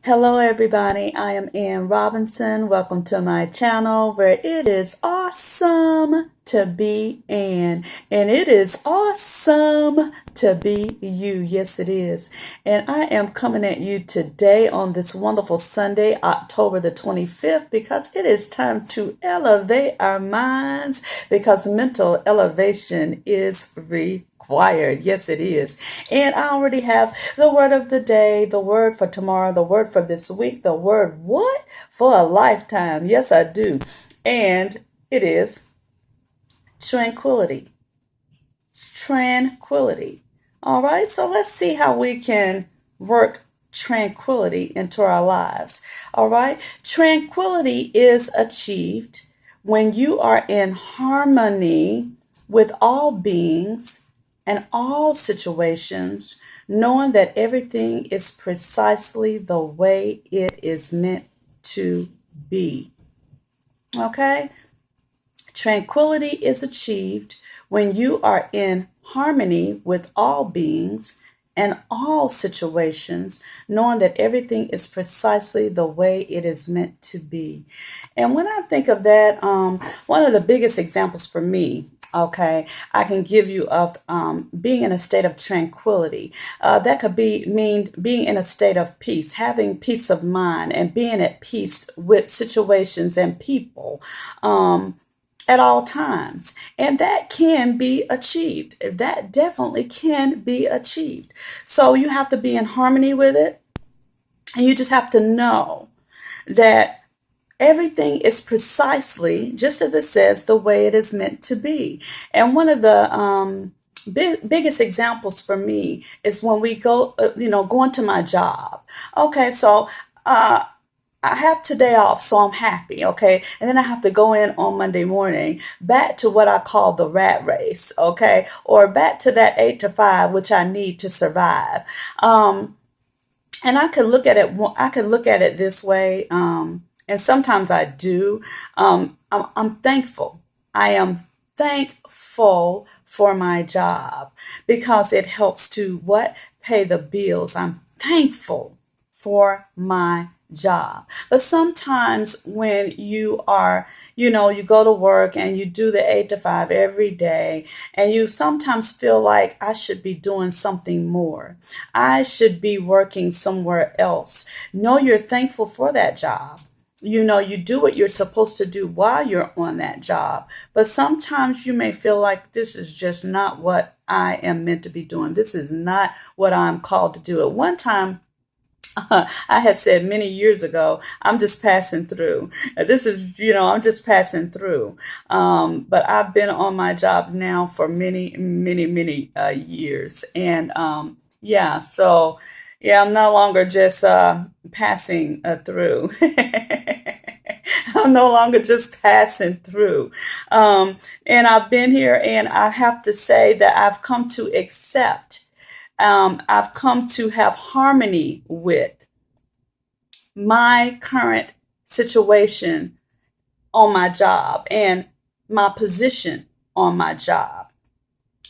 Hello, everybody. I am Ann Robinson. Welcome to my channel where it is awesome to be Ann. And it is awesome to be you. Yes, it is. And I am coming at you today on this wonderful Sunday, October the 25th, because it is time to elevate our minds because mental elevation is required. Yes, it is. And I already have the word of the day, the word for tomorrow, the word for this week, the word what? For a lifetime. Yes, I do. And it is tranquility. Tranquility. All right, so let's see how we can work tranquility into our lives. All right, tranquility is achieved when you are in harmony with all beings and all situations, knowing that everything is precisely the way it is meant to be. Okay? Tranquility is achieved when you are in harmony with all beings and all situations, knowing that everything is precisely the way it is meant to be. And when I think of that, one of the biggest examples for me, okay, I can give you of being in a state of tranquility. That could mean being in a state of peace, having peace of mind, and being at peace with situations and people. At all times. And that can be achieved. That definitely can be achieved. So you have to be in harmony with it. And you just have to know that everything is precisely, just as it says, the way it is meant to be. And one of the biggest examples for me is when we go, going to my job. Okay, so I have today off, so I'm happy, okay? And then I have to go in on Monday morning back to what I call the rat race, okay? Or back to that 8 to 5, which I need to survive. And I could look at it, this way, and sometimes I do. I'm thankful. I am thankful for my job because it helps to what? Pay the bills. I'm thankful for my job. But sometimes when you are, you go to work and you do the 8 to 5 every day, and you sometimes feel like I should be doing something more. I should be working somewhere else. No, you're thankful for that job. You do what you're supposed to do while you're on that job. But sometimes you may feel like this is just not what I am meant to be doing. This is not what I'm called to do. At one time, I had said many years ago, I'm just passing through. This is, I'm just passing through. But I've been on my job now for many, many, many years. And yeah, so yeah, I'm no longer just passing through. I'm no longer just passing through. And I've been here, and I have to say that I've come to accept. I've come to have harmony with my current situation on my job and my position on my job,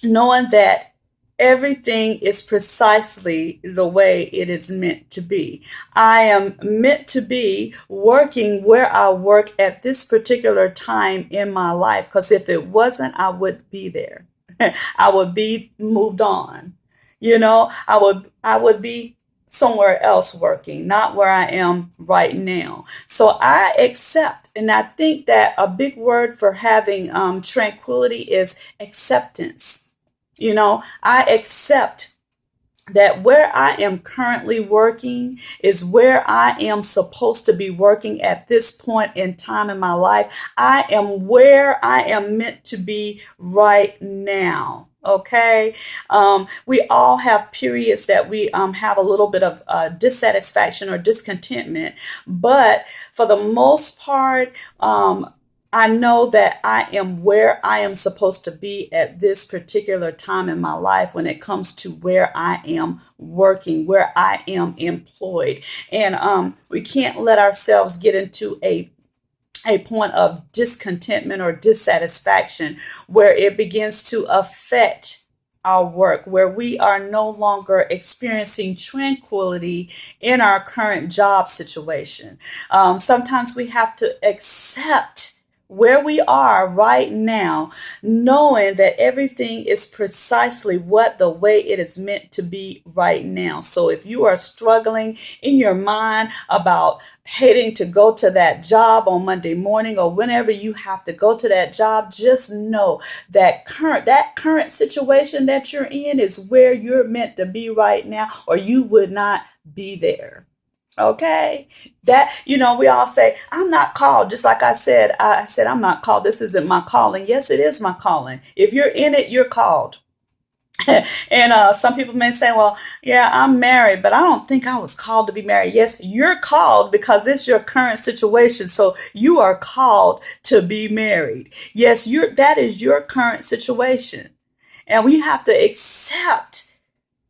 knowing that everything is precisely the way it is meant to be. I am meant to be working where I work at this particular time in my life, because if it wasn't, I would be there. I would be moved on. I would be somewhere else working, not where I am right now. So I accept, and I think that a big word for having tranquility is acceptance. I accept that where I am currently working is where I am supposed to be working at this point in time in my life. I am where I am meant to be right now. Okay. We all have periods that we have a little bit of dissatisfaction or discontentment, but for the most part, I know that I am where I am supposed to be at this particular time in my life when it comes to where I am working, where I am employed. And we can't let ourselves get into a point of discontentment or dissatisfaction where it begins to affect our work, where we are no longer experiencing tranquility in our current job situation. Sometimes we have to accept where we are right now, knowing that everything is precisely what the way it is meant to be right now. So if you are struggling in your mind about hating to go to that job on Monday morning, or whenever you have to go to that job, just know that current situation that you're in is where you're meant to be right now, or you would not be there. Okay. That, we all say, I'm not called. Just like I said, I'm not called. This isn't my calling. Yes, it is my calling. If you're in it, you're called. And some people may say, well, yeah, I'm married, but I don't think I was called to be married. Yes, you're called because it's your current situation. So you are called to be married. Yes, that is your current situation. And we have to accept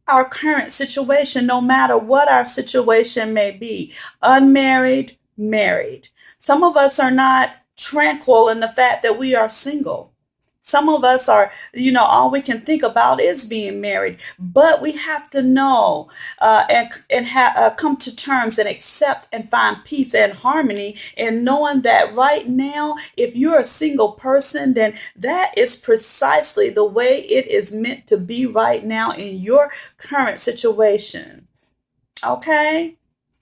our current situation, no matter what our situation may be, unmarried, married. Some of us are not tranquil in the fact that we are single. Some of us are, all we can think about is being married. But we have to know and come to terms and accept and find peace and harmony in knowing that right now, if you're a single person, then that is precisely the way it is meant to be right now in your current situation. Okay?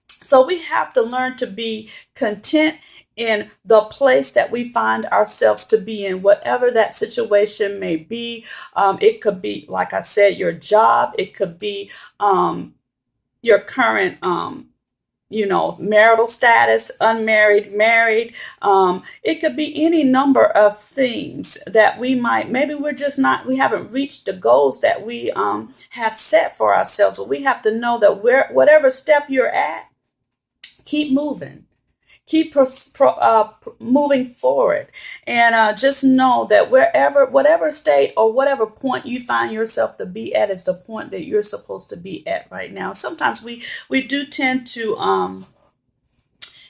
So we have to learn to be content in the place that we find ourselves to be in, whatever that situation may be. It could be, like I said, your job. It could be your current, marital status, unmarried, married. It could be any number of things that maybe we haven't reached the goals that we have set for ourselves. But we have to know that whatever step you're at, keep moving. Keep moving forward, and just know that whatever state or whatever point you find yourself to be at is the point that you're supposed to be at right now. Sometimes we do tend to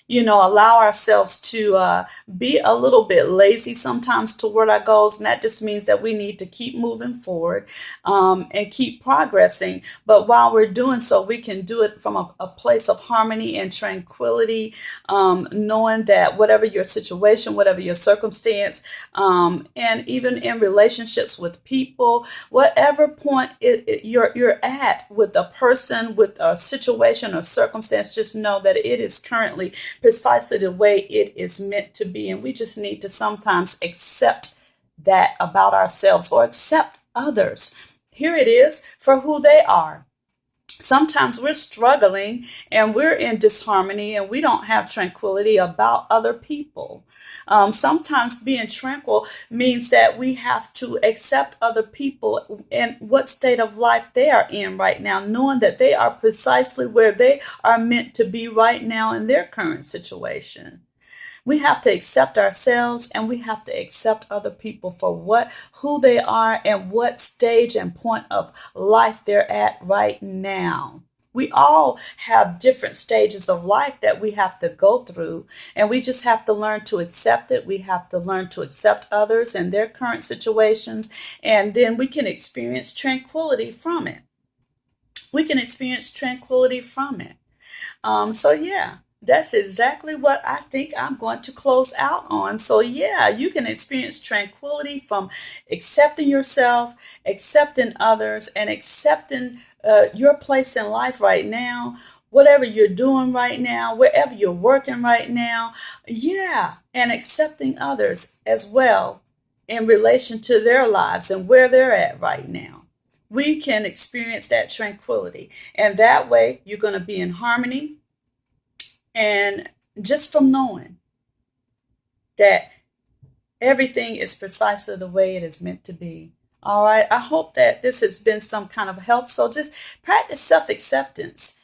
allow ourselves to be a little bit lazy sometimes toward our goals. And that just means that we need to keep moving forward and keep progressing. But while we're doing so, we can do it from a place of harmony and tranquility, knowing that whatever your situation, whatever your circumstance, and even in relationships with people, whatever point you're at with a person, with a situation or circumstance, just know that it is currently precisely the way it is meant to be. And we just need to sometimes accept that about ourselves, or accept others. Here it is for who they are. Sometimes we're struggling and we're in disharmony and we don't have tranquility about other people. Sometimes being tranquil means that we have to accept other people and what state of life they are in right now, knowing that they are precisely where they are meant to be right now in their current situation. We have to accept ourselves, and we have to accept other people for who they are and what stage and point of life they're at right now. We all have different stages of life that we have to go through, and we just have to learn to accept it. We have to learn to accept others and their current situations, and then we can experience tranquility from it. We can experience tranquility from it. So yeah, that's exactly what I think I'm going to close out on. So yeah, you can experience tranquility from accepting yourself, accepting others, and accepting your place in life right now, whatever you're doing right now, wherever you're working right now. Yeah, and accepting others as well in relation to their lives and where they're at right now. We can experience that tranquility. And that way, you're going to be in harmony. And just from knowing that everything is precisely the way it is meant to be. All right. I hope that this has been some kind of help. So just practice self-acceptance.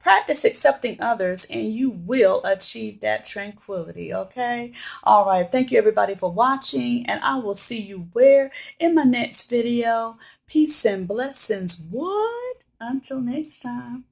Practice accepting others, and you will achieve that tranquility. Okay. All right. Thank you, everybody, for watching. And I will see you where in my next video. Peace and blessings. What? Until next time.